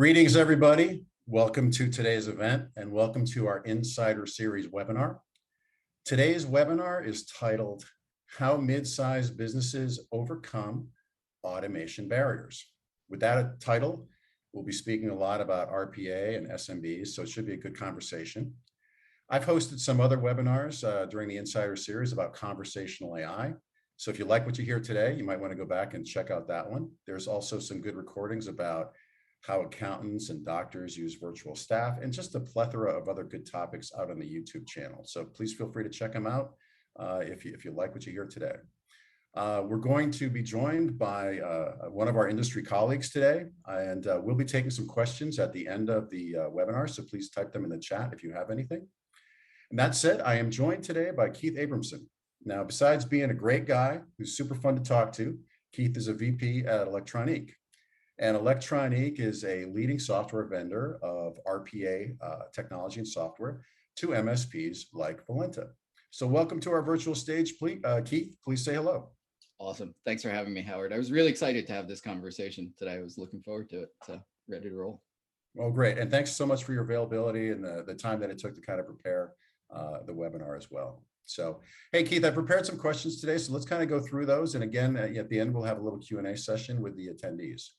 Greetings, everybody. Welcome to today's event and welcome to our Insider Series webinar. Today's webinar is titled, How Mid-Sized Businesses Overcome Automation Barriers. With that title, we'll be speaking a lot about RPA and SMBs, so it should be a good conversation. I've hosted some other webinars during the Insider Series about conversational AI. So if you like what you hear today, you might want to go back and check out that one. There's also some good recordings about how accountants and doctors use virtual staff, and just a plethora of other good topics out on the YouTube channel. So please feel free to check them out if you like what you hear today. We're going to be joined by one of our industry colleagues today, and we'll be taking some questions at the end of the webinar, so please type them in the chat if you have anything. And that said, I am joined today by Keith Abramson. Now, besides being a great guy who's super fun to talk to, Keith is a VP at Electronique. And Electronique is a leading software vendor of RPA technology and software to MSPs like Valenta. So welcome to our virtual stage, please, Keith, please say hello. Awesome. Thanks for having me, Howard. I was really excited to have this conversation today. I was looking forward to it. So ready to roll. Well, great. And thanks so much for your availability and the time that it took to kind of prepare the webinar as well. So, hey, Keith, I prepared some questions today. So let's kind of go through those. And again, at the end, we'll have a little Q&A session with the attendees.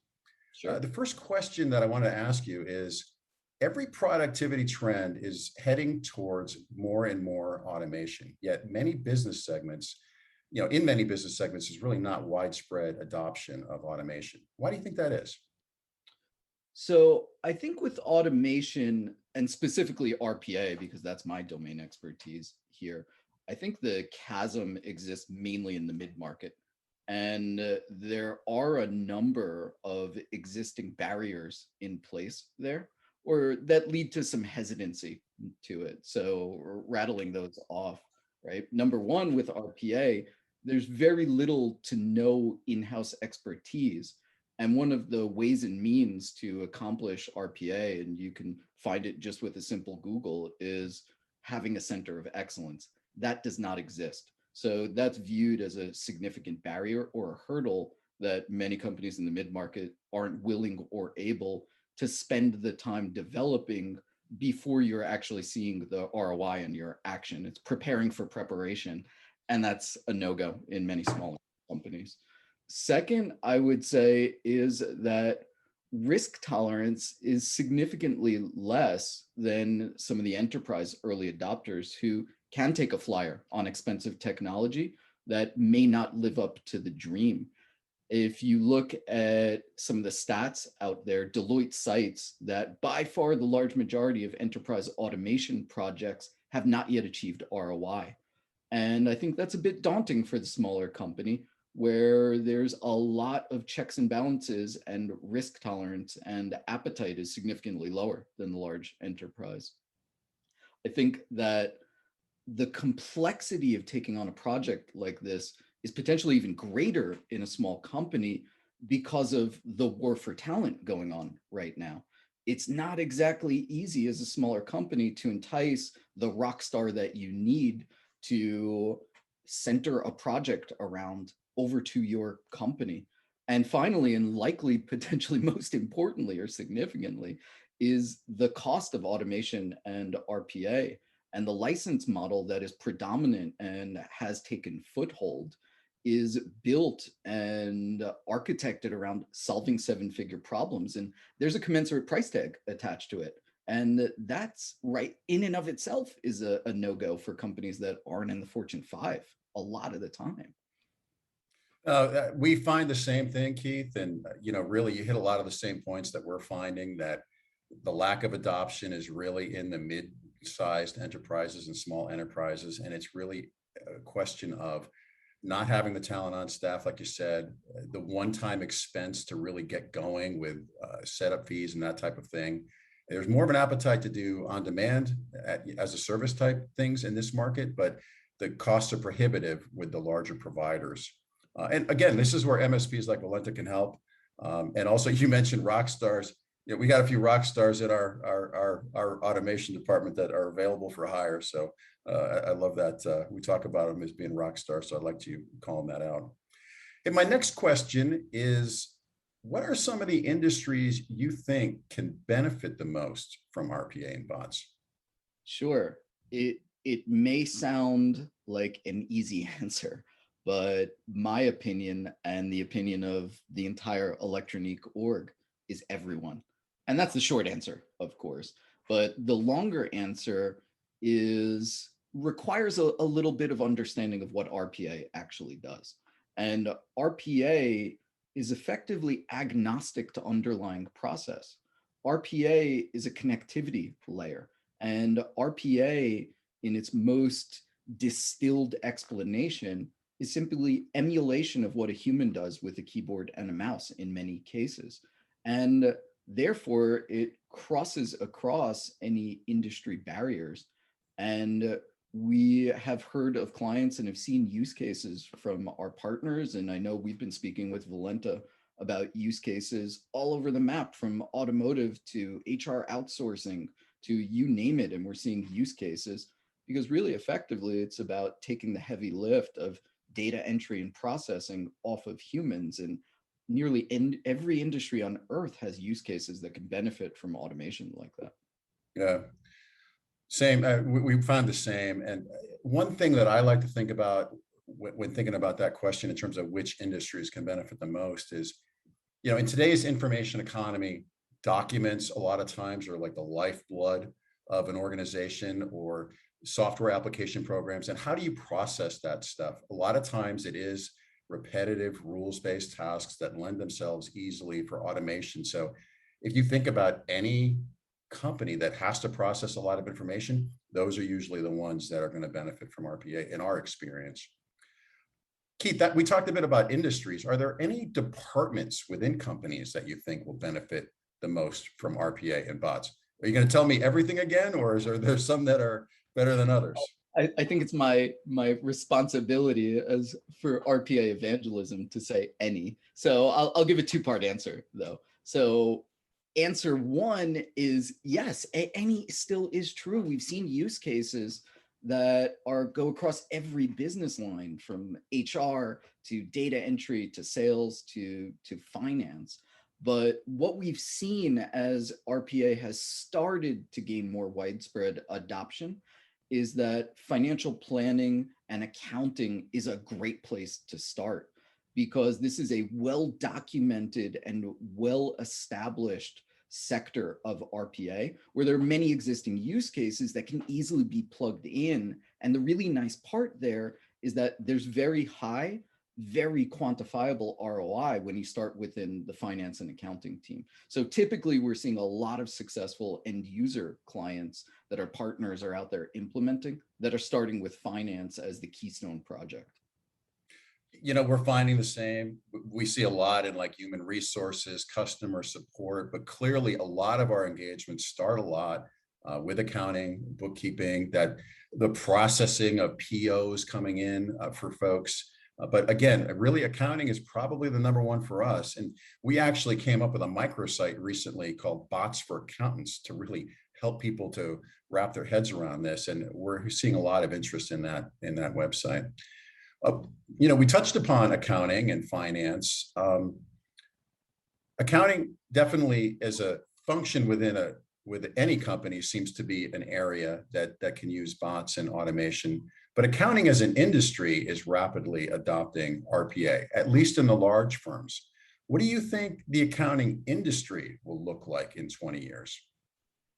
Sure. The first question that I want to ask you is, every productivity trend is heading towards more and more automation, yet many business segments, in many business segments, is really not widespread adoption of automation. Why do you think that is? So I think with automation, and specifically RPA, because that's my domain expertise here, I think the chasm exists mainly in the mid-market. And there are a number of existing barriers in place there, or that lead to some hesitancy to it. So rattling those off, right? Number one, with RPA, there's very little to no in-house expertise. And one of the ways and means to accomplish RPA, and you can find it just with a simple Google, is having a center of excellence. That does not exist. So that's viewed as a significant barrier or a hurdle that many companies in the mid-market aren't willing or able to spend the time developing before you're actually seeing the ROI in your action. It's preparing for preparation, and that's a no-go in many smaller companies. Second, I would say is that risk tolerance is significantly less than some of the enterprise early adopters who can take a flyer on expensive technology that may not live up to the dream. If you look at some of the stats out there, Deloitte cites that by far the large majority of enterprise automation projects have not yet achieved ROI. And I think that's a bit daunting for the smaller company, where there's a lot of checks and balances, and risk tolerance and appetite is significantly lower than the large enterprise. I think that the complexity of taking on a project like this is potentially even greater in a small company because of the war for talent going on right now. It's not exactly easy as a smaller company to entice the rock star that you need to center a project around over to your company. And finally, and likely potentially most importantly or significantly, is the cost of automation and RPA. And the license model that is predominant and has taken foothold is built and architected around solving seven-figure problems. And there's a commensurate price tag attached to it. And that's right in and of itself is a no-go for companies that aren't in the Fortune 5 a lot of the time. We find the same thing, Keith. And, really you hit a lot of the same points that we're finding, that the lack of adoption is really in the mid-sized enterprises and small enterprises. And it's really a question of not having the talent on staff, like you said, the one-time expense to really get going with setup fees and that type of thing. There's more of an appetite to do on-demand as a service type things in this market, but the costs are prohibitive with the larger providers. And again, this is where MSPs like Valenta can help. And also, you mentioned rock stars. We got a few rock stars in our automation department that are available for hire. So I love that we talk about them as being rock stars. So I'd like to call them that out. And my next question is, What are some of the industries you think can benefit the most from RPA and bots? Sure. It may sound like an easy answer, but my opinion and the opinion of the entire Electronique org is everyone. And that's the short answer, of course. But the longer answer is requires a little bit of understanding of what RPA actually does. And RPA is effectively agnostic to underlying process. RPA is a connectivity layer. And RPA, in its most distilled explanation, is simply emulation of what a human does with a keyboard and a mouse in many cases. And therefore, it crosses across any industry barriers. And we have heard of clients and have seen use cases from our partners. And I know we've been speaking with Valenta about use cases all over the map, from automotive to HR outsourcing to you name it. And we're seeing use cases because really effectively, it's about taking the heavy lift of data entry and processing off of humans. And nearly every industry on earth has use cases that can benefit from automation like that. Yeah, same. We found the same. And one thing that I like to think about when thinking about that question in terms of which industries can benefit the most is, in today's information economy, documents a lot of times are like the lifeblood of an organization or software application programs. And how do you process that stuff? A lot of times it is repetitive rules-based tasks that lend themselves easily for automation. So if you think about any company that has to process a lot of information, those are usually the ones that are going to benefit from RPA in our experience. Keith, that we talked a bit about industries. Are there any departments within companies that you think will benefit the most from RPA and bots? Are you going to tell me everything again, or is there some that are better than others? I think it's my responsibility as for RPA evangelism to say any. So I'll give a two-part answer though. So answer one is yes, any still is true. We've seen use cases that go across every business line, from HR to data entry to sales to finance. But what we've seen as RPA has started to gain more widespread adoption is that financial planning and accounting is a great place to start, because this is a well-documented and well-established sector of RPA, where there are many existing use cases that can easily be plugged in. And the really nice part there is that there's very high, very quantifiable ROI when you start within the finance and accounting team. So typically we're seeing a lot of successful end user clients that our partners are out there implementing that are starting with finance as the keystone project. We're finding the same. We see a lot in like human resources, customer support, but clearly a lot of our engagements start a lot with accounting, bookkeeping, that the processing of POs coming in for folks. But again, really accounting is probably the number one for us. And we actually came up with a microsite recently called Bots for Accountants to really help people to wrap their heads around this. And we're seeing a lot of interest in that website. We touched upon accounting and finance. Accounting definitely as a function with any company seems to be an area that can use bots and automation. But accounting as an industry is rapidly adopting RPA, at least in the large firms. What do you think the accounting industry will look like in 20 years?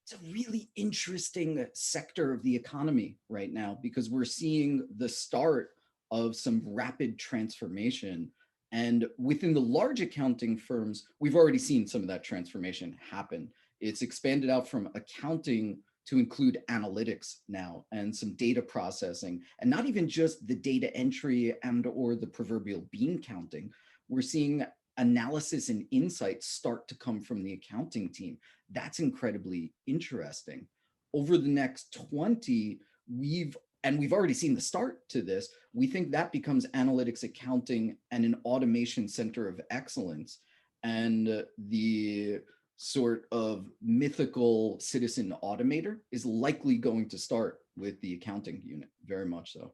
It's a really interesting sector of the economy right now, because we're seeing the start of some rapid transformation. And within the large accounting firms, we've already seen some of that transformation happen. It's expanded out from accounting to include analytics now, and some data processing, and not even just the data entry and or the proverbial bean counting. We're seeing analysis and insights start to come from the accounting team. That's incredibly interesting. Over the next 20, we've already seen the start to this. We think that becomes analytics, accounting, and an automation center of excellence. And the sort of mythical citizen automator is likely going to start with the accounting unit, very much so.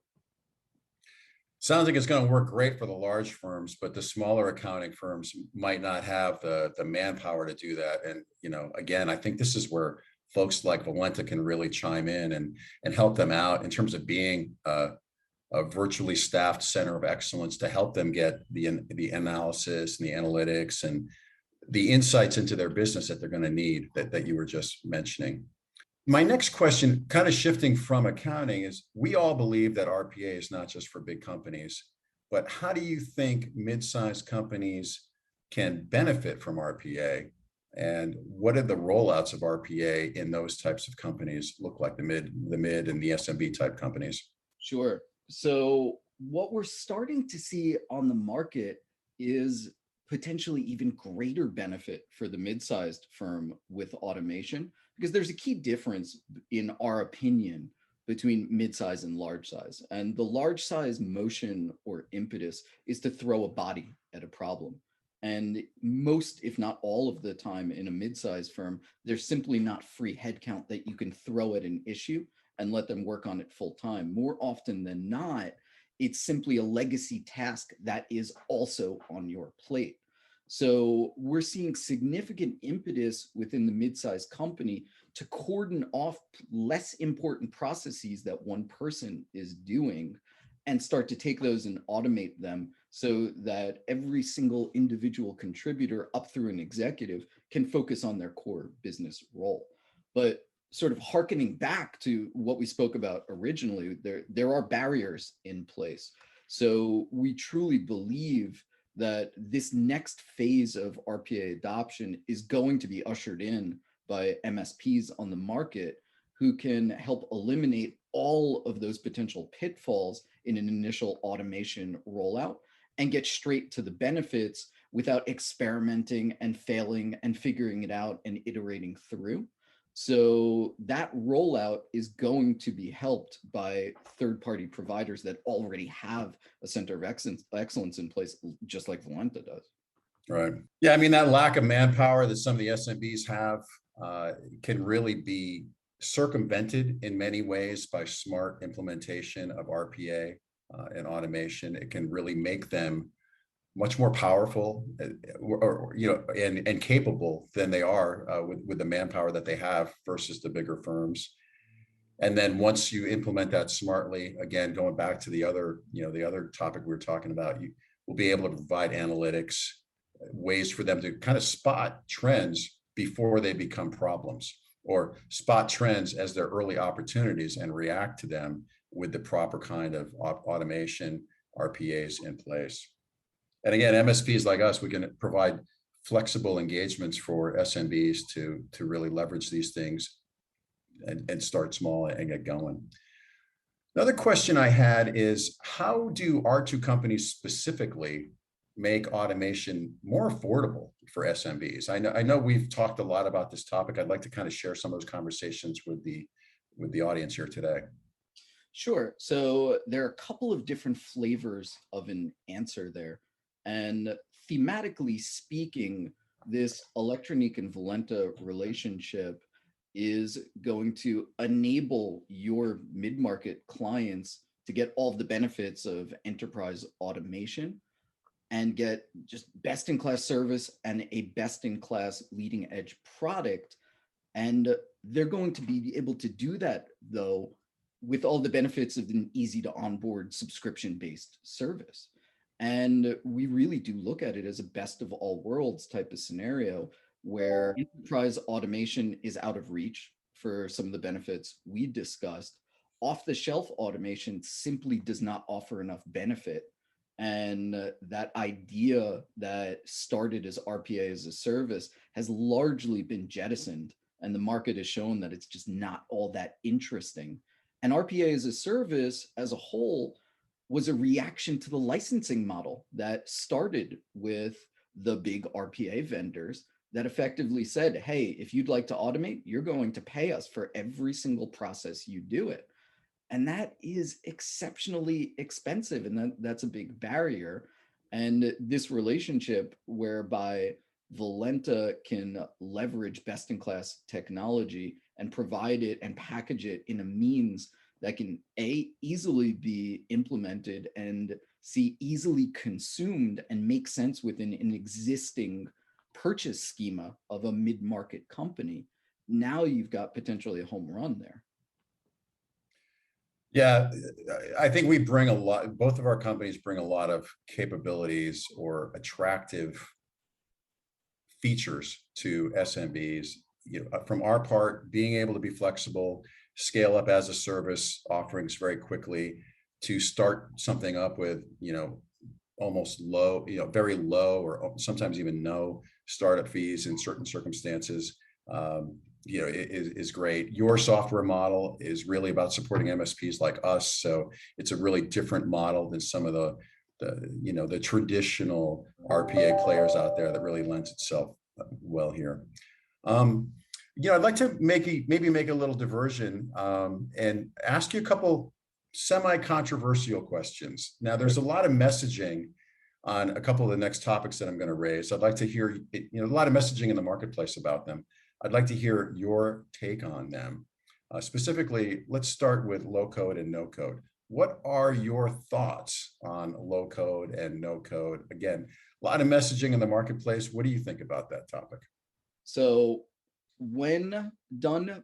Sounds like it's going to work great for the large firms, but the smaller accounting firms might not have the manpower to do that. And, again, I think this is where folks like Valenta can really chime in and help them out in terms of being a virtually staffed center of excellence to help them get the analysis and the analytics and the insights into their business that they're going to need that you were just mentioning. My next question, kind of shifting from accounting, is we all believe that RPA is not just for big companies, but how do you think mid-sized companies can benefit from RPA? And what did the rollouts of RPA in those types of companies look like, the mid and the SMB type companies? Sure. So what we're starting to see on the market is potentially even greater benefit for the mid-sized firm with automation, because there's a key difference in our opinion between mid-size and large size. And the large size motion or impetus is to throw a body at a problem. And most, if not all of the time in a mid-sized firm, there's simply not free headcount that you can throw at an issue and let them work on it full time. More often than not, it's simply a legacy task that is also on your plate. So we're seeing significant impetus within the mid-sized company to cordon off less important processes that one person is doing and start to take those and automate them so that every single individual contributor up through an executive can focus on their core business role. But sort of hearkening back to what we spoke about originally, there are barriers in place. So we truly believe that this next phase of RPA adoption is going to be ushered in by MSPs on the market who can help eliminate all of those potential pitfalls in an initial automation rollout and get straight to the benefits without experimenting and failing and figuring it out and iterating through. So that rollout is going to be helped by third-party providers that already have a center of excellence in place, just like Valenta does. Right. Yeah, I mean, that lack of manpower that some of the SMBs have can really be circumvented in many ways by smart implementation of RPA and automation. It can really make them much more powerful and capable than they are with the manpower that they have versus the bigger firms. And then once you implement that smartly, again, going back to the other topic we were talking about, you will be able to provide analytics, ways for them to kind of spot trends before they become problems, or spot trends as their early opportunities and react to them with the proper kind of automation, RPAs in place. And again, MSPs like us, we can provide flexible engagements for SMBs to really leverage these things and start small and get going. Another question I had is, how do our two companies specifically make automation more affordable for SMBs? I know we've talked a lot about this topic. I'd like to kind of share some of those conversations with the audience here today. Sure. So there are a couple of different flavors of an answer there. And thematically speaking, this Electronique and Valenta relationship is going to enable your mid-market clients to get all of the benefits of enterprise automation and get just best-in-class service and a best-in-class leading-edge product. And they're going to be able to do that, though, with all the benefits of an easy-to-onboard subscription-based service. And we really do look at it as a best of all worlds type of scenario where enterprise automation is out of reach for some of the benefits we discussed. Off the shelf automation simply does not offer enough benefit. And that idea that started as RPA as a service has largely been jettisoned. And the market has shown that it's just not all that interesting. And RPA as a service as a whole was a reaction to the licensing model that started with the big RPA vendors that effectively said, hey, if you'd like to automate, you're going to pay us for every single process you do it. And that is exceptionally expensive. And that's a big barrier. And this relationship whereby Valenta can leverage best-in-class technology and provide it and package it in a means that can easily be implemented and easily consumed and make sense within an existing purchase schema of a mid-market company, now you've got potentially a home run there. Yeah, I think we bring a lot, both of our companies bring a lot of capabilities or attractive features to SMBs. From our part, being able to be flexible, scale up as a service offerings very quickly, to start something up with, almost low, very low or sometimes even no startup fees in certain circumstances. Is great. Your software model is really about supporting MSPs like us, so it's a really different model than some of the traditional RPA players out there that really lends itself well here. I'd like to maybe make a little diversion and ask you a couple semi-controversial questions. Now, there's a lot of messaging on a couple of the next topics that I'm going to raise. I'd like to hear, a lot of messaging in the marketplace about them. I'd like to hear your take on them. Specifically, let's start with low code and no code. What are your thoughts on low code and no code? Again, a lot of messaging in the marketplace. What do you think about that topic? So when done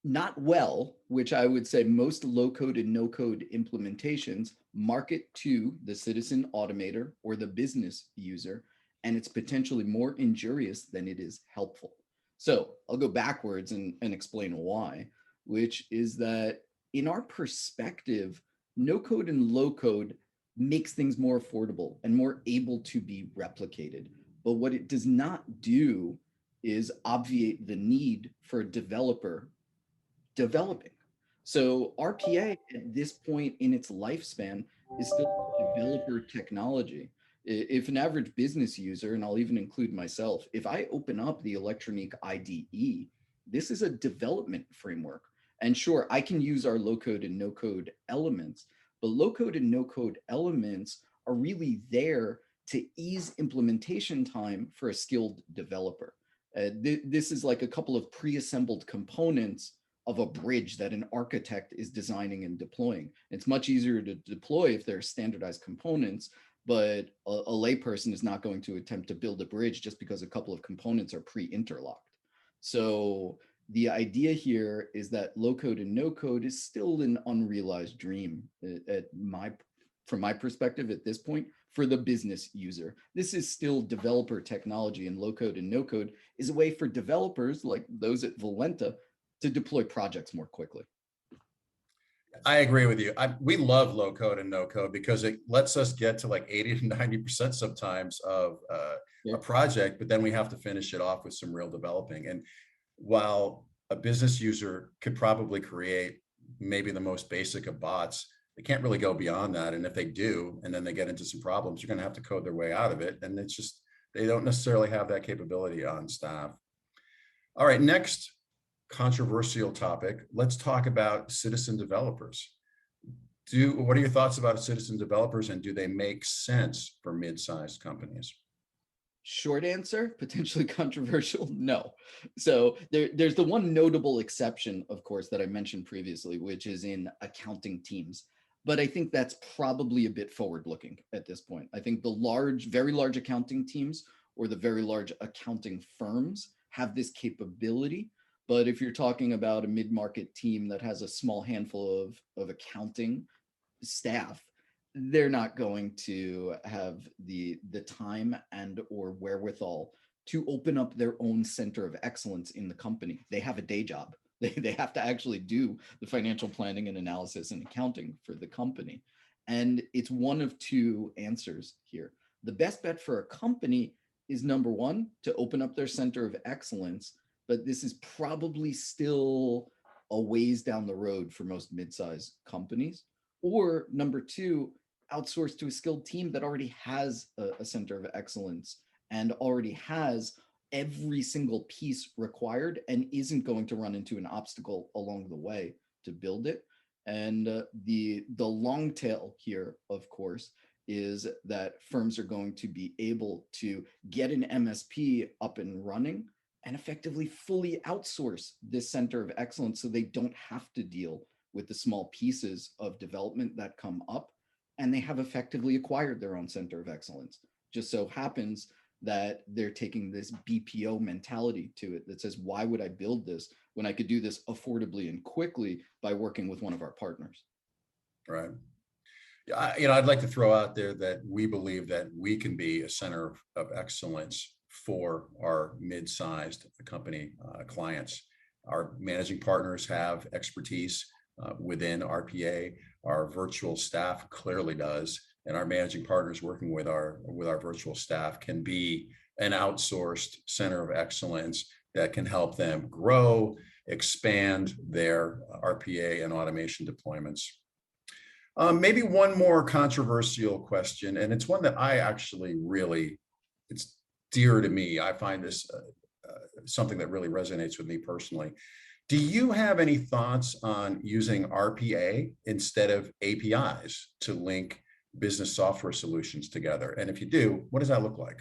not well, which I would say most low code and no code implementations market to the citizen automator or the business user, and it's potentially more injurious than it is helpful. So I'll go backwards and explain why, which is that in our perspective, no code and low code makes things more affordable and more able to be replicated. But what it does not do is obviate the need for a developer developing. So RPA at this point in its lifespan is still developer technology. If an average business user, and I'll even include myself, if I open up the Electronic IDE, this is a development framework. And sure, I can use our low code and no code elements, but low code and no code elements are really there to ease implementation time for a skilled developer. This is like a couple of pre-assembled components of a bridge that an architect is designing and deploying. It's much easier to deploy if there are standardized components, but a layperson is not going to attempt to build a bridge just because a couple of components are pre-interlocked. So the idea here is that low code and no code is still an unrealized dream from my perspective at this point for the business user. This is still developer technology, and low code and no code is a way for developers like those at Valenta to deploy projects more quickly. I agree with you. We love low code and no code because it lets us get to like 80 to 90% sometimes of a project, but then we have to finish it off with some real developing. And while a business user could probably create maybe the most basic of bots, they can't really go beyond that. And if they do, and then they get into some problems, you're going to have to code their way out of it. And it's just, they don't necessarily have that capability on staff. All right, next controversial topic. Let's talk about citizen developers. What are your thoughts about citizen developers, and do they make sense for mid-sized companies? Short answer, potentially controversial, no. So there's the one notable exception, of course, that I mentioned previously, which is in accounting teams. But I think that's probably a bit forward-looking at this point. I think the very large accounting teams or the very large accounting firms have this capability. But if you're talking about a mid-market team that has a small handful of accounting staff, they're not going to have the time and or wherewithal to open up their own center of excellence in the company. They have a day job. They have to actually do the financial planning and analysis and accounting for the company. And it's one of two answers here. The best bet for a company is, number one, to open up their center of excellence, but this is probably still a ways down the road for most mid-sized companies. Or number two, outsource to a skilled team that already has a center of excellence and already has every single piece required and isn't going to run into an obstacle along the way to build it. And the long tail here, of course, is that firms are going to be able to get an MSP up and running and effectively fully outsource this center of excellence so they don't have to deal with the small pieces of development that come up, and they have effectively acquired their own center of excellence. Just so happens that they're taking this BPO mentality to it that says, why would I build this when I could do this affordably and quickly by working with one of our partners? Right. I'd like to throw out there that we believe that we can be a center of excellence for our mid-sized company clients. Our managing partners have expertise within RPA. Our virtual staff clearly does, and our managing partners working with our virtual staff can be an outsourced center of excellence that can help them grow, expand their RPA and automation deployments. Maybe one more controversial question, and it's one that I actually really, it's dear to me. I find this something that really resonates with me personally. Do you have any thoughts on using RPA instead of APIs to link business software solutions together? And if you do, what does that look like?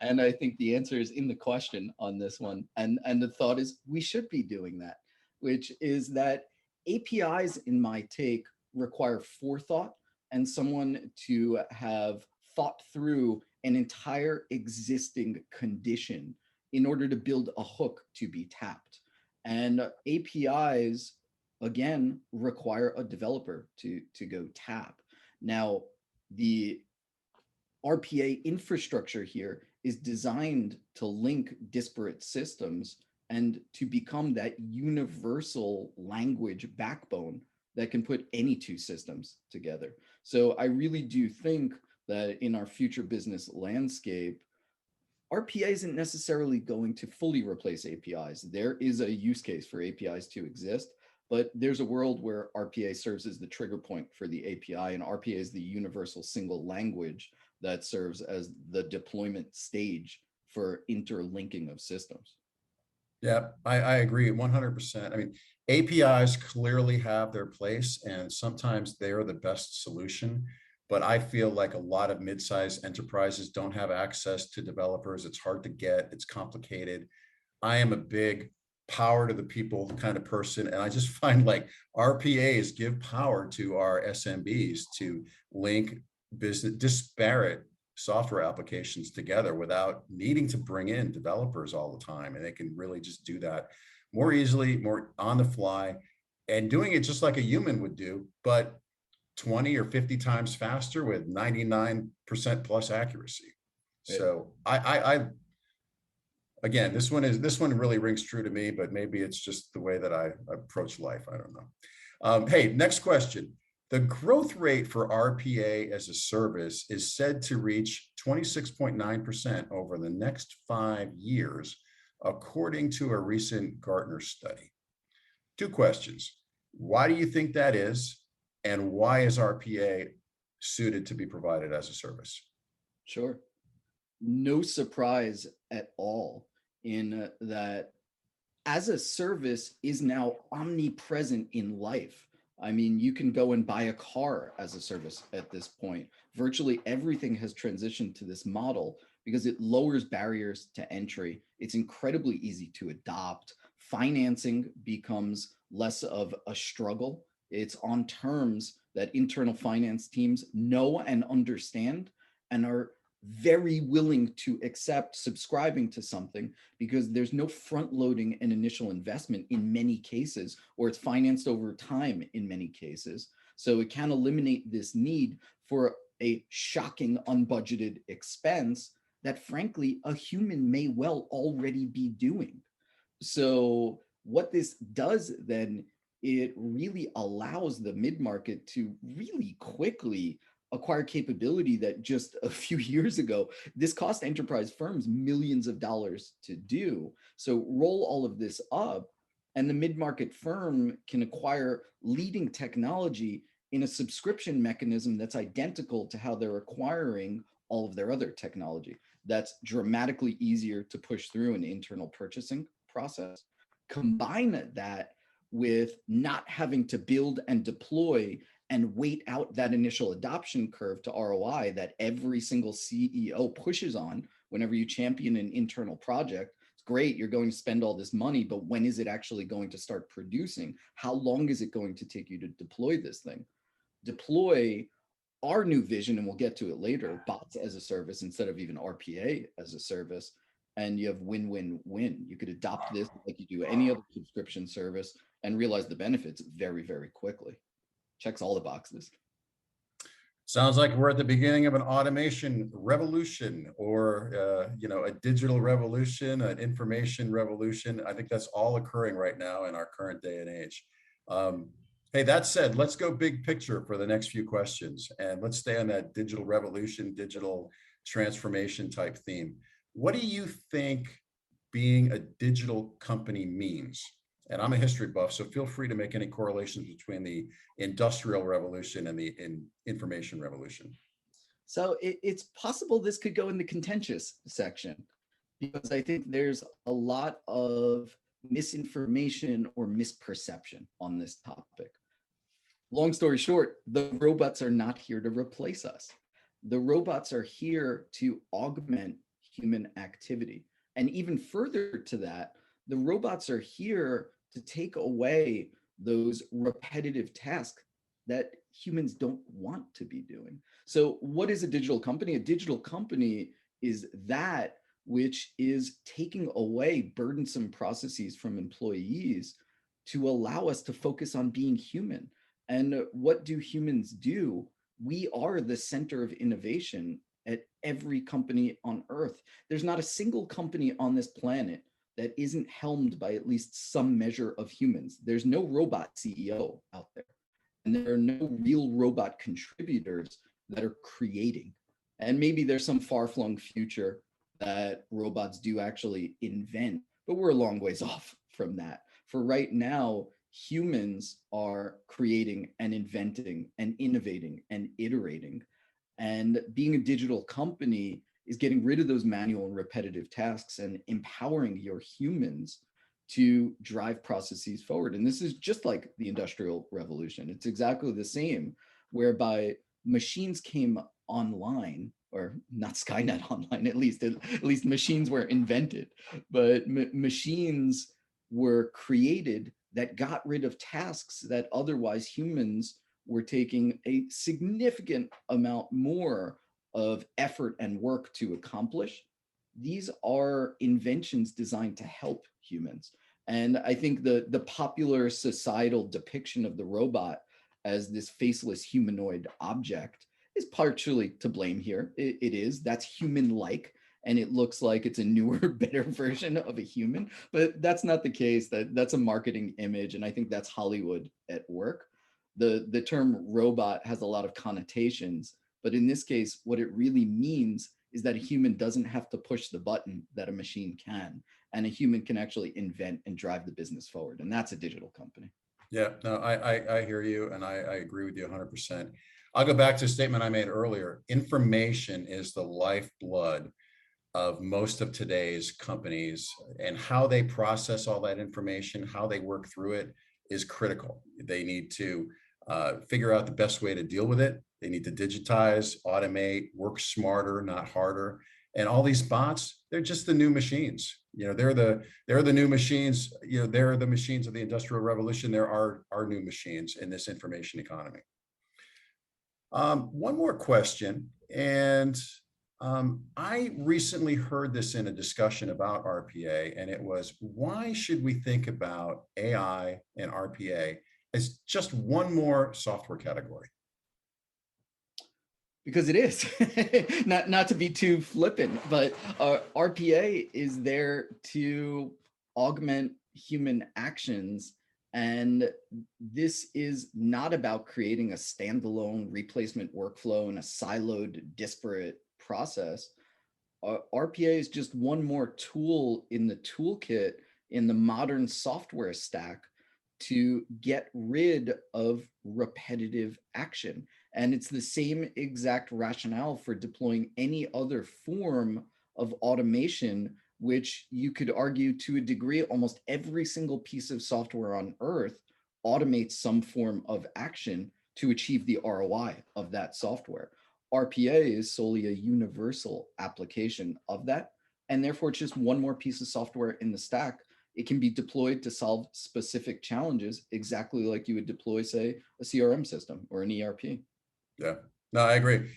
And I think the answer is in the question on this one. And the thought is we should be doing that, which is that APIs, in my take, require forethought and someone to have thought through an entire existing condition in order to build a hook to be tapped. And APIs, again, require a developer to go tap. Now, the RPA infrastructure here is designed to link disparate systems and to become that universal language backbone that can put any two systems together. So I really do think that in our future business landscape, RPA isn't necessarily going to fully replace APIs. There is a use case for APIs to exist, but there's a world where RPA serves as the trigger point for the API, and RPA is the universal single language that serves as the deployment stage for interlinking of systems. Yeah, I agree 100%. I mean, APIs clearly have their place, and sometimes they're the best solution. But I feel like a lot of mid-sized enterprises don't have access to developers. It's hard to get, it's complicated. I am a big power to the people kind of person. And I just find like RPAs give power to our SMBs to link business disparate software applications together without needing to bring in developers all the time. And they can really just do that more easily, more on the fly, and doing it just like a human would do, but 20 or 50 times faster with 99% plus accuracy. So I again, this one really rings true to me, but maybe it's just the way that I approach life. I don't know. Hey, next question. The growth rate for RPA as a service is said to reach 26.9% over the next 5 years, according to a recent Gartner study. 2 questions. Why do you think that is? And why is RPA suited to be provided as a service? Sure. No surprise at all in that as a service is now omnipresent in life. I mean, you can go and buy a car as a service at this point. Virtually everything has transitioned to this model because it lowers barriers to entry. It's incredibly easy to adopt. Financing becomes less of a struggle. It's on terms that internal finance teams know and understand and are very willing to accept subscribing to something because there's no front loading and initial investment in many cases, or it's financed over time in many cases. So it can eliminate this need for a shocking unbudgeted expense that frankly a human may well already be doing. So what this does then, it really allows the mid-market to really quickly acquire capability that just a few years ago, this cost enterprise firms millions of dollars to do. So roll all of this up and the mid-market firm can acquire leading technology in a subscription mechanism that's identical to how they're acquiring all of their other technology. That's dramatically easier to push through an internal purchasing process. Combine that with not having to build and deploy and wait out that initial adoption curve to ROI that every single CEO pushes on whenever you champion an internal project. It's great, you're going to spend all this money, but when is it actually going to start producing? How long is it going to take you to deploy this thing? Deploy our new vision, and we'll get to it later, bots as a service instead of even RPA as a service. And you have win-win-win. You could adopt this like you do any other subscription service and realize the benefits very, very quickly. Checks all the boxes. Sounds like we're at the beginning of an automation revolution, or a digital revolution, an information revolution. I think that's all occurring right now in our current day and age. Hey, that said, let's go big picture for the next few questions, and let's stay on that digital revolution, digital transformation type theme. What do you think being a digital company means? And I'm a history buff, so feel free to make any correlations between the industrial revolution and the information revolution. So it's possible this could go in the contentious section, because I think there's a lot of misinformation or misperception on this topic. Long story short, the robots are not here to replace us. The robots are here to augment human activity. And even further to that, the robots are here to take away those repetitive tasks that humans don't want to be doing. So what is a digital company? A digital company is that which is taking away burdensome processes from employees to allow us to focus on being human. And what do humans do? We are the center of innovation at every company on Earth. There's not a single company on this planet that isn't helmed by at least some measure of humans. There's no robot CEO out there, and there are no real robot contributors that are creating. And maybe there's some far-flung future that robots do actually invent, but we're a long ways off from that. For right now, humans are creating and inventing and innovating and iterating. And being a digital company is getting rid of those manual and repetitive tasks and empowering your humans to drive processes forward. And this is just like the Industrial Revolution. It's exactly the same, whereby machines came online, or not Skynet online, at least machines were invented, but machines were created that got rid of tasks that otherwise humans were taking a significant amount more of effort and work to accomplish. These are inventions designed to help humans. And I think the popular societal depiction of the robot as this faceless humanoid object is partially to blame here. It is, that's human-like, and it looks like it's a newer, better version of a human, but that's not the case. That's a marketing image, and I think that's Hollywood at work. The term robot has a lot of connotations, but in this case, what it really means is that a human doesn't have to push the button that a machine can, and a human can actually invent and drive the business forward, and that's a digital company. Yeah, no, I hear you, and I agree with you 100%. I'll go back to a statement I made earlier. Information is the lifeblood of most of today's companies, and how they process all that information, how they work through it is critical. They need to figure out the best way to deal with it. They need to digitize, automate, work smarter, not harder. And all these bots, they're just the new machines. They're the new machines. They're the machines of the Industrial Revolution. There are our new machines in this information economy. One more question, and I recently heard this in a discussion about RPA, and it was, why should we think about AI and RPA as just one more software category? Because it is. not to be too flippant, but RPA is there to augment human actions. And this is not about creating a standalone replacement workflow in a siloed, disparate process. RPA is just one more tool in the toolkit in the modern software stack to get rid of repetitive action. And it's the same exact rationale for deploying any other form of automation, which you could argue to a degree, almost every single piece of software on Earth automates some form of action to achieve the ROI of that software. RPA is solely a universal application of that. And therefore, it's just one more piece of software in the stack. It can be deployed to solve specific challenges, exactly like you would deploy, say, a CRM system or an ERP. Yeah, no, I agree.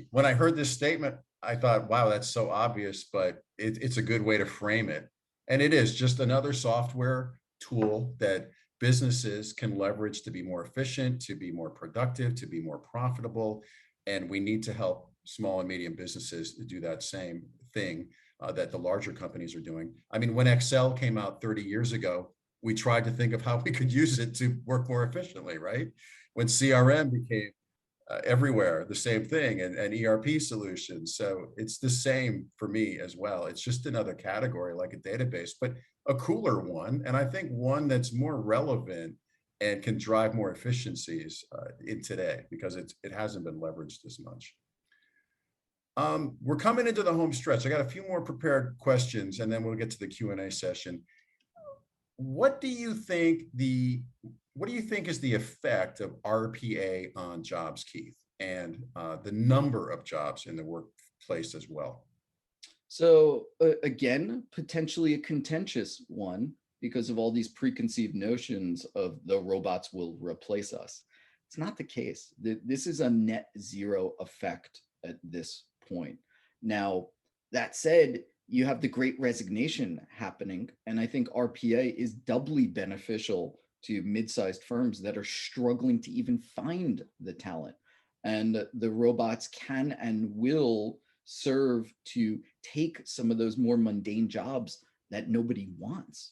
When I heard this statement, I thought, wow, that's so obvious, but it's a good way to frame it. And it is just another software tool that businesses can leverage to be more efficient, to be more productive, to be more profitable. And we need to help small and medium businesses to do that same thing that the larger companies are doing. I mean, when Excel came out 30 years ago, we tried to think of how we could use it to work more efficiently, right? When CRM became everywhere, the same thing, and ERP solutions. So it's the same for me as well. It's just another category like a database, but a cooler one. And I think one that's more relevant and can drive more efficiencies in today because it hasn't been leveraged as much. We're coming into the home stretch. I got a few more prepared questions and then we'll get to the Q&A session. What do you think is the effect of RPA on jobs, Keith, and the number of jobs in the workplace as well? So again, potentially a contentious one because of all these preconceived notions of the robots will replace us. It's not the case. This is a net zero effect at this point. Now, that said, you have the great resignation happening. And I think RPA is doubly beneficial to mid-sized firms that are struggling to even find the talent. And the robots can and will serve to take some of those more mundane jobs that nobody wants.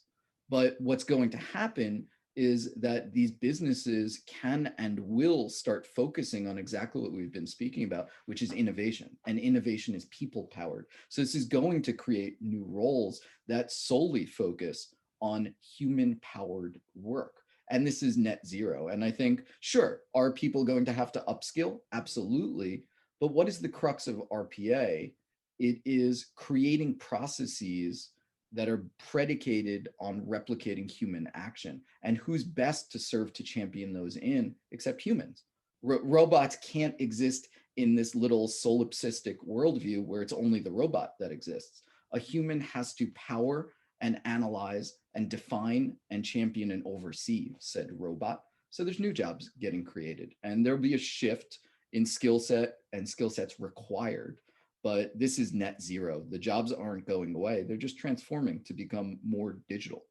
But what's going to happen is that these businesses can and will start focusing on exactly what we've been speaking about, which is innovation. And innovation is people powered. So this is going to create new roles that solely focus on human powered work. And this is net zero. And I think, sure, are people going to have to upskill? Absolutely. But what is the crux of RPA? It is creating processes that are predicated on replicating human action. And who's best to serve to champion those in except humans? Robots can't exist in this little solipsistic worldview where it's only the robot that exists. A human has to power and analyze and define and champion and oversee said robot. So there's new jobs getting created, and there'll be a shift in skill set and skill sets required. But this is net zero. The jobs aren't going away. They're just transforming to become more digital.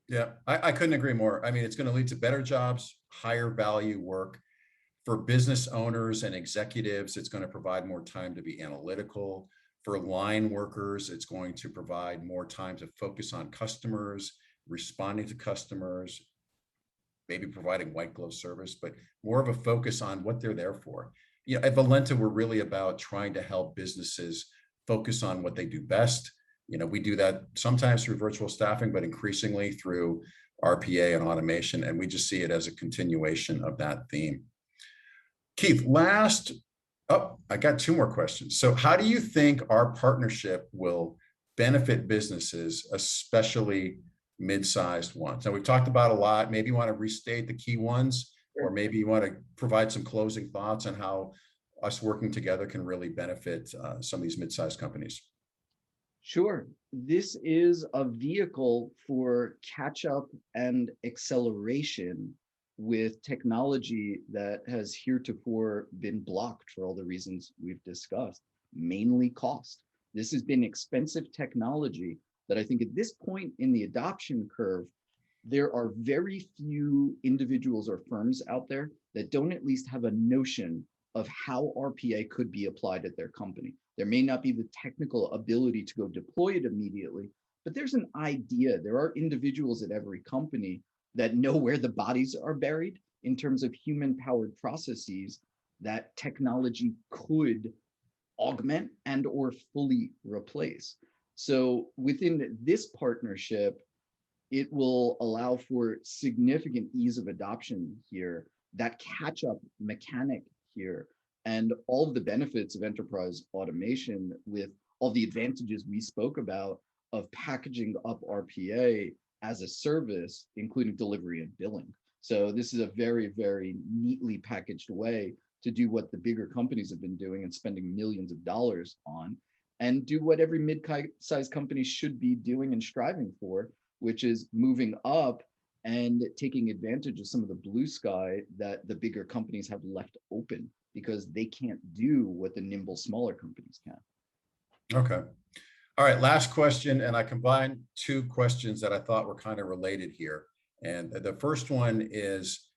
Yeah, I couldn't agree more. I mean, it's going to lead to better jobs, higher value work for business owners and executives. It's going to provide more time to be analytical. For line workers, it's going to provide more time to focus on customers, responding to customers, maybe providing white glove service, but more of a focus on what they're there for. You know, at Valenta, we're really about trying to help businesses focus on what they do best. You know, we do that sometimes through virtual staffing, but increasingly through RPA and automation. And we just see it as a continuation of that theme. Keith, I got two more questions. So how do you think our partnership will benefit businesses, especially mid-sized ones? Now, we've talked about a lot. Maybe you want to restate the key ones, or maybe you want to provide some closing thoughts on how us working together can really benefit some of these mid-sized companies. Sure. This is a vehicle for catch up and acceleration with technology that has heretofore been blocked for all the reasons we've discussed, mainly cost. This has been expensive technology that I think at this point in the adoption curve, there are very few individuals or firms out there that don't at least have a notion of how RPA could be applied at their company. There may not be the technical ability to go deploy it immediately, but there's an idea. There are individuals at every company that know where the bodies are buried in terms of human-powered processes that technology could augment and or fully replace. So within this partnership, it will allow for significant ease of adoption here, that catch-up mechanic here, and all of the benefits of enterprise automation with all the advantages we spoke about of packaging up RPA as a service, including delivery and billing. So this is a very, very neatly packaged way to do what the bigger companies have been doing and spending millions of dollars on. and do what every mid-sized company should be doing and striving for, which is moving up and taking advantage of some of the blue sky that the bigger companies have left open because they can't do what the nimble smaller companies can. Okay. All right, last question, and I combined two questions that I thought were kind of related here. And the first one is,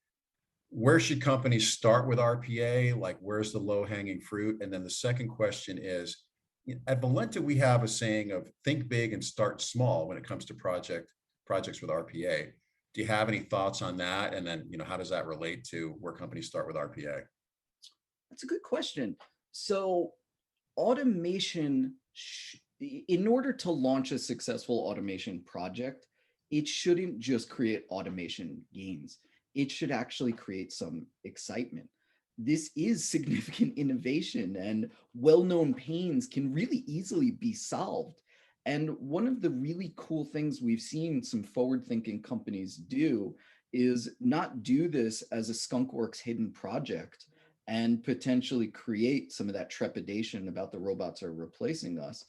where should companies start with RPA? Like, where's the low-hanging fruit? And then the second question is, at Valenta, we have a saying of think big and start small when it comes to projects with RPA. Do you have any thoughts on that? And then, how does that relate to where companies start with RPA? That's a good question. So automation, in order to launch a successful automation project, it shouldn't just create automation gains. It should actually create some excitement. This is significant innovation, and well-known pains can really easily be solved. And one of the really cool things we've seen some forward-thinking companies do is not do this as a skunkworks hidden project and potentially create some of that trepidation about the robots are replacing us.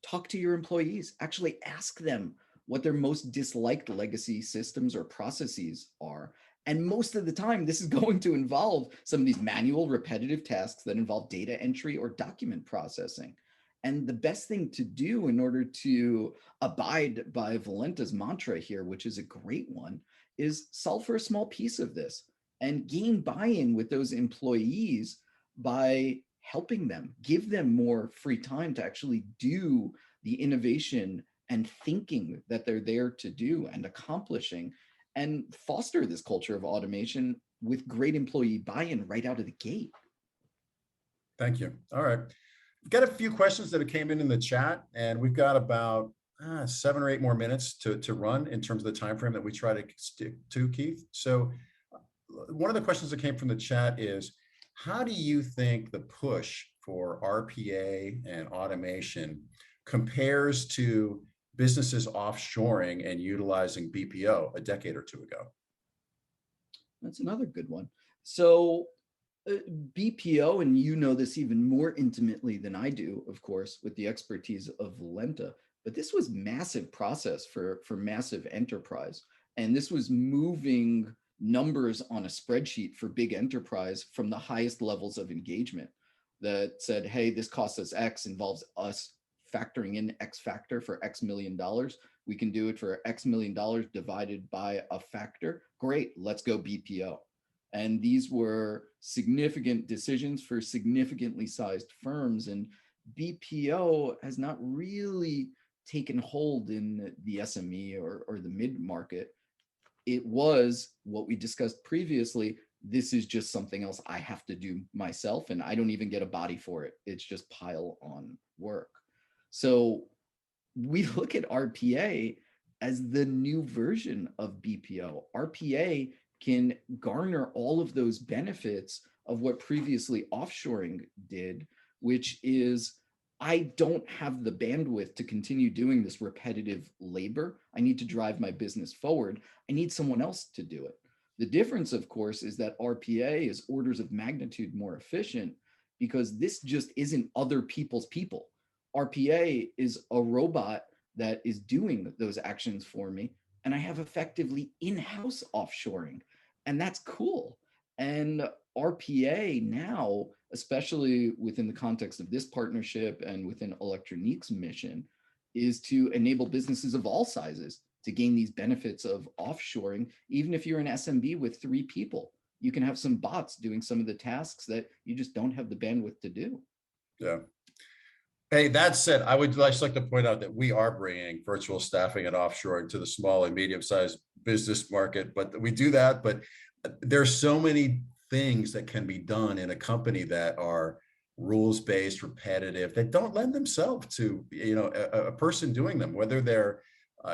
Talk to your employees, actually ask them what their most disliked legacy systems or processes are. And most of the time, this is going to involve some of these manual repetitive tasks that involve data entry or document processing. And the best thing to do in order to abide by Valenta's mantra here, which is a great one, is solve for a small piece of this and gain buy-in with those employees by helping them, give them more free time to actually do the innovation and thinking that they're there to do and accomplishing, and foster this culture of automation with great employee buy-in right out of the gate. Thank you. All right. We've got a few questions that came in the chat, and we've got about 7 or 8 more minutes to run in terms of the time frame that we try to stick to, Keith. So one of the questions that came from the chat is, how do you think the push for RPA and automation compares to businesses offshoring and utilizing BPO a decade or two ago? That's another good one. So BPO, and you know this even more intimately than I do, of course, with the expertise of Valenta, but this was massive process for massive enterprise. And this was moving numbers on a spreadsheet for big enterprise from the highest levels of engagement that said, hey, this costs us X, involves us factoring in X factor for X million dollars. We can do it for X million dollars divided by a factor. Great, let's go BPO. And these were significant decisions for significantly sized firms. And BPO has not really taken hold in the SME or the mid-market. It was what we discussed previously. This is just something else I have to do myself, and I don't even get a body for it. It's just pile on work. So we look at RPA as the new version of BPO. RPA can garner all of those benefits of what previously offshoring did, which is, I don't have the bandwidth to continue doing this repetitive labor. I need to drive my business forward. I need someone else to do it. The difference, of course, is that RPA is orders of magnitude more efficient because this just isn't other people's people. RPA is a robot that is doing those actions for me, and I have effectively in-house offshoring, and that's cool. And RPA now, especially within the context of this partnership and within Electronique's mission, is to enable businesses of all sizes to gain these benefits of offshoring. Even if you're an SMB with 3 people, you can have some bots doing some of the tasks that you just don't have the bandwidth to do. Yeah. Hey, that said, I would just like to point out that we are bringing virtual staffing and offshoring to the small and medium-sized business market, but we do that. But there's so many things that can be done in a company that are rules-based, repetitive, that don't lend themselves to a person doing them, whether they're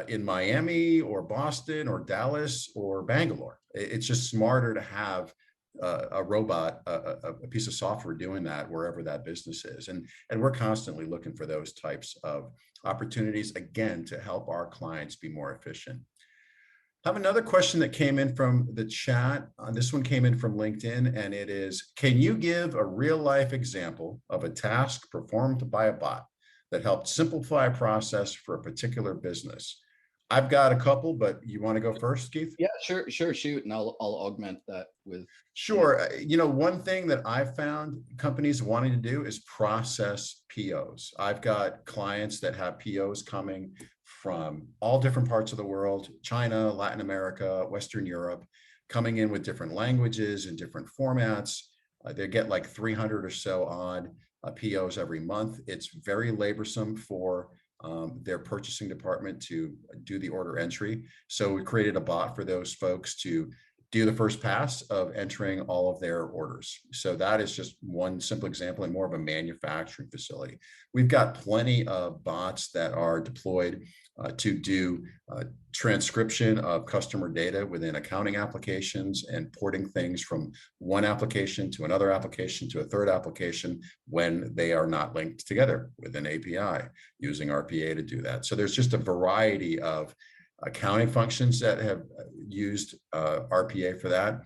in Miami or Boston or Dallas or Bangalore. It's just smarter to have a robot, a piece of software doing that wherever that business is. And we're constantly looking for those types of opportunities, again, to help our clients be more efficient. Have another question that came in from the chat. This one came in from LinkedIn, and it is, can you give a real life example of a task performed by a bot that helped simplify a process for a particular business? I've got a couple, but you want to go first, Keith? Yeah, sure, shoot, and I'll augment that with. Sure. One thing that I've found companies wanting to do is process POs. I've got clients that have POs coming from all different parts of the world, China, Latin America, Western Europe, coming in with different languages and different formats. They get like 300 or so odd POs every month. It's very laborsome for their purchasing department to do the order entry. So we created a bot for those folks to do the first pass of entering all of their orders. So that is just one simple example and more of a manufacturing facility. We've got plenty of bots that are deployed to do transcription of customer data within accounting applications and porting things from one application to another application to a third application when they are not linked together with an API, using RPA to do that. So there's just a variety of accounting functions that have used RPA for that.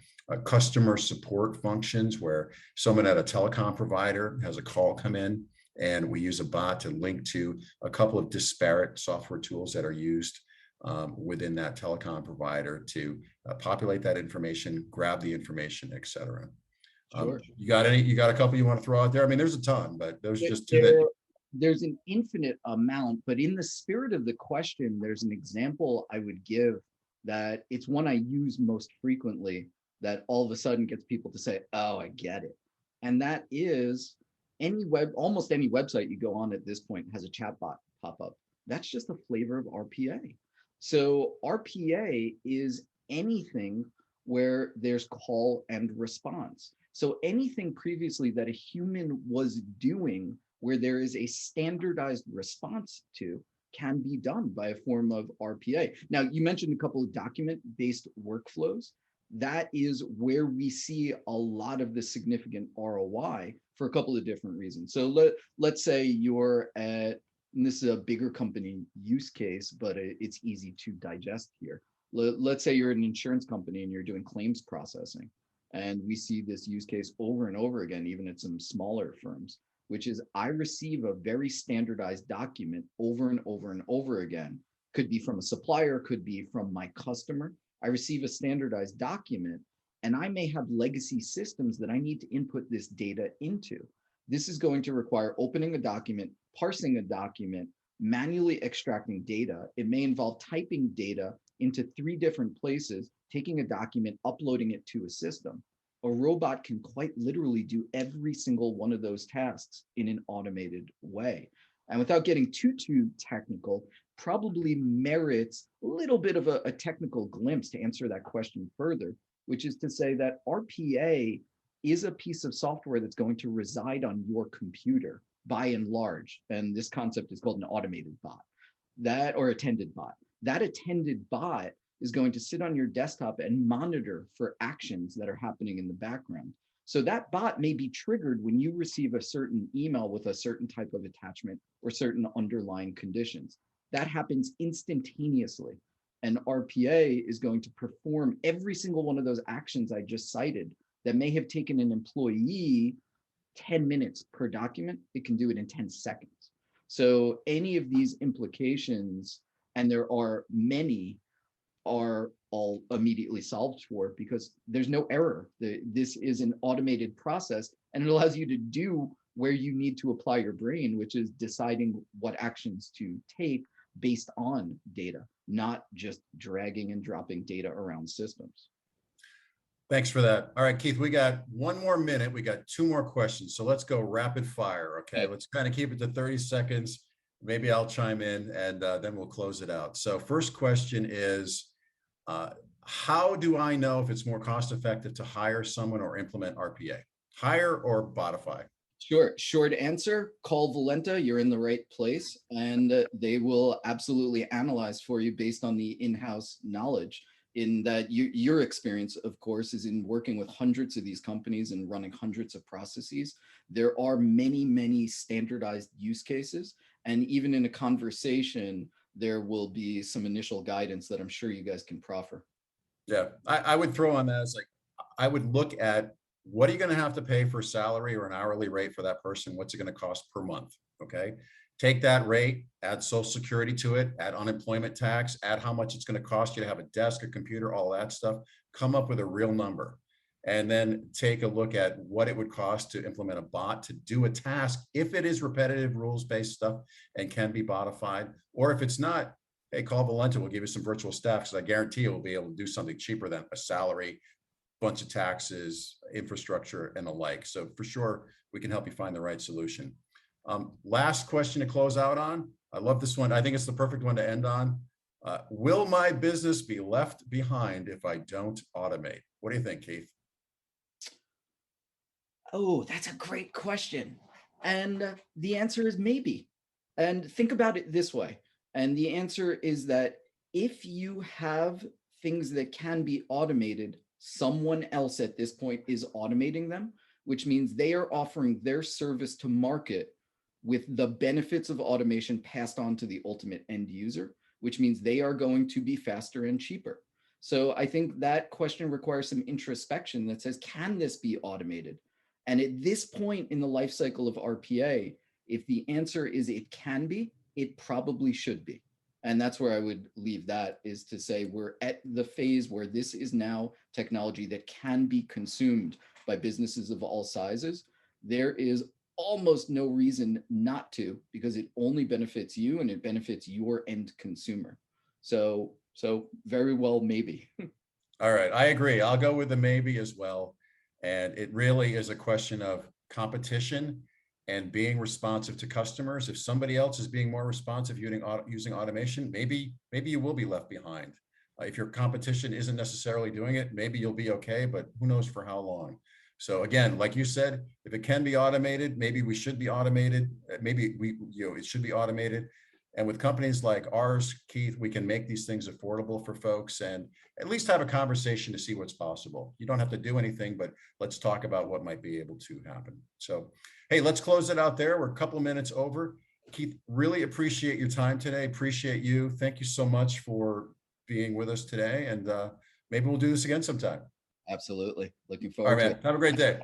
Customer support functions where someone at a telecom provider has a call come in and we use a bot to link to a couple of disparate software tools that are used within that telecom provider to populate that information, grab the information, et cetera. Sure. You got a couple you want to throw out there? I mean, there's a ton, but those are just two that. There's an infinite amount, but in the spirit of the question, there's an example I would give that it's one I use most frequently that all of a sudden gets people to say, oh, I get it. And that is almost any website you go on at this point has a chatbot pop up. That's just the flavor of RPA. So RPA is anything where there's call and response. So anything previously that a human was doing where there is a standardized response to can be done by a form of RPA. Now, you mentioned a couple of document-based workflows. That is where we see a lot of the significant ROI for a couple of different reasons. So let's say you're at, and this is a bigger company use case, but it's easy to digest here. Let's say you're an insurance company and you're doing claims processing. And we see this use case over and over again, even at some smaller firms, which is I receive a very standardized document over and over and over again. Could be from a supplier, could be from my customer. I receive a standardized document and I may have legacy systems that I need to input this data into. This is going to require opening a document, parsing a document, manually extracting data. It may involve typing data into 3 different places, taking a document, uploading it to a system. A robot can quite literally do every single one of those tasks in an automated way. And without getting too technical, probably merits a little bit of a technical glimpse to answer that question further, which is to say that RPA is a piece of software that's going to reside on your computer by and large. And this concept is called an automated bot, or attended bot. That attended bot is going to sit on your desktop and monitor for actions that are happening in the background. So that bot may be triggered when you receive a certain email with a certain type of attachment or certain underlying conditions. That happens instantaneously. And RPA is going to perform every single one of those actions I just cited that may have taken an employee 10 minutes per document. It can do it in 10 seconds. So any of these implications, and there are many, are all immediately solved for because there's no error. This is an automated process and it allows you to do where you need to apply your brain, which is deciding what actions to take based on data, not just dragging and dropping data around systems. Thanks for that. All right, Keith, we got 1 more minute. We got 2 more questions. So let's go rapid fire. Okay, let's kind of keep it to 30 seconds. Maybe I'll chime in and then we'll close it out. So first question is, how do I know if it's more cost effective to hire someone or implement RPA? Hire or Botify? Sure. Short answer, call Valenta. You're in the right place and they will absolutely analyze for you based on the in-house knowledge. In that your experience, of course, is in working with hundreds of these companies and running hundreds of processes. There are many, many standardized use cases. And even in a conversation, there will be some initial guidance that I'm sure you guys can proffer. Yeah, I would throw on that as like, I would look at what are you going to have to pay for a salary or an hourly rate for that person? What's it going to cost per month? Okay. Take that rate, add social security to it, add unemployment tax, add how much it's going to cost you to have a desk, a computer, all that stuff, come up with a real number. And then take a look at what it would cost to implement a bot to do a task, if it is repetitive rules-based stuff and can be botified, or if it's not, hey, call Valenta, we'll give you some virtual staff, because I guarantee you we'll be able to do something cheaper than a salary, bunch of taxes, infrastructure, and the like. So for sure, we can help you find the right solution. Last question to close out on. I love this one. I think it's the perfect one to end on. Will my business be left behind if I don't automate? What do you think, Keith? Oh, that's a great question. And the answer is maybe. And think about it this way. And the answer is that if you have things that can be automated, someone else at this point is automating them, which means they are offering their service to market with the benefits of automation passed on to the ultimate end user, which means they are going to be faster and cheaper. So I think that question requires some introspection that says, can this be automated? And at this point in the life cycle of RPA, if the answer is it can be, it probably should be. And that's where I would leave that, is to say we're at the phase where this is now technology that can be consumed by businesses of all sizes. There is almost no reason not to, because it only benefits you and it benefits your end consumer. So very well, maybe. All right, I agree. I'll go with the maybe as well. And it really is a question of competition and being responsive to customers. If somebody else is being more responsive using automation, maybe you will be left behind. If your competition isn't necessarily doing it, maybe you'll be okay, but who knows for how long. So again, like you said, if it can be automated, maybe we should be automated. Maybe it should be automated. And with companies like ours, Keith, we can make these things affordable for folks and at least have a conversation to see what's possible. You don't have to do anything, but let's talk about what might be able to happen. So, hey, let's close it out there. We're a couple of minutes over. Keith, really appreciate your time today. Appreciate you. Thank you so much for being with us today. And maybe we'll do this again sometime. Absolutely. Looking All right, forward to man. it. Have a great day.